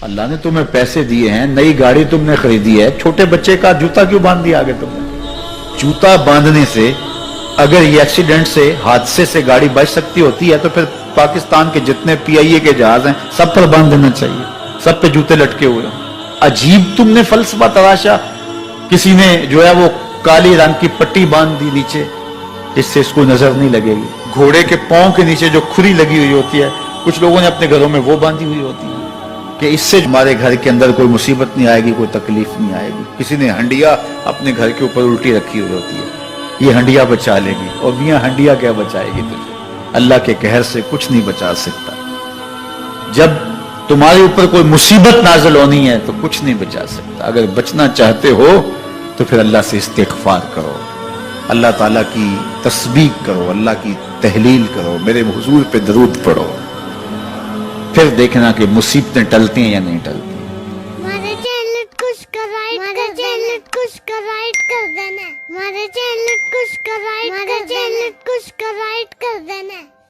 اللہ نے تمہیں پیسے دیے ہیں, نئی گاڑی تم نے خریدی ہے, چھوٹے بچے کا جوتا کیوں باندھ دیا آگے تم نے؟ جوتا باندھنے سے اگر یہ ایکسیڈنٹ سے, حادثے سے گاڑی بچ سکتی ہوتی ہے تو پھر پاکستان کے جتنے پی آئی اے کے جہاز ہیں سب پر باندھ دینا چاہیے, سب پہ جوتے لٹکے ہوئے ہوں. عجیب تم نے فلسفہ تراشا. کسی نے جو ہے وہ کالی رنگ کی پٹی باندھ دی نیچے, اس سے اس کو نظر نہیں لگے گی. گھوڑے کے پاؤں کے نیچے جو کھری لگی ہوئی ہوتی ہے, کچھ لوگوں نے اپنے گھروں میں وہ باندھی ہوئی ہوتی ہے کہ اس سے ہمارے گھر کے اندر کوئی مصیبت نہیں آئے گی, کوئی تکلیف نہیں آئے گی. کسی نے ہنڈیا اپنے گھر کے اوپر الٹی رکھی ہوئی ہوتی ہے, یہ ہنڈیا بچا لے گی. اور میاں ہنڈیا کیا بچائے گی تجھے؟ اللہ کے قہر سے کچھ نہیں بچا سکتا. جب تمہارے اوپر کوئی مصیبت نازل ہونی ہے تو کچھ نہیں بچا سکتا. اگر بچنا چاہتے ہو تو پھر اللہ سے استغفار کرو, اللہ تعالیٰ کی تسبیح کرو, اللہ کی تحلیل کرو, میرے حضور پہ درود پڑھو, پھر دیکھنا کہ مصیبتیں ٹلتی ہیں یا نہیں ٹلتی. ہمارے چینل کو سبسکرائب کر دینا.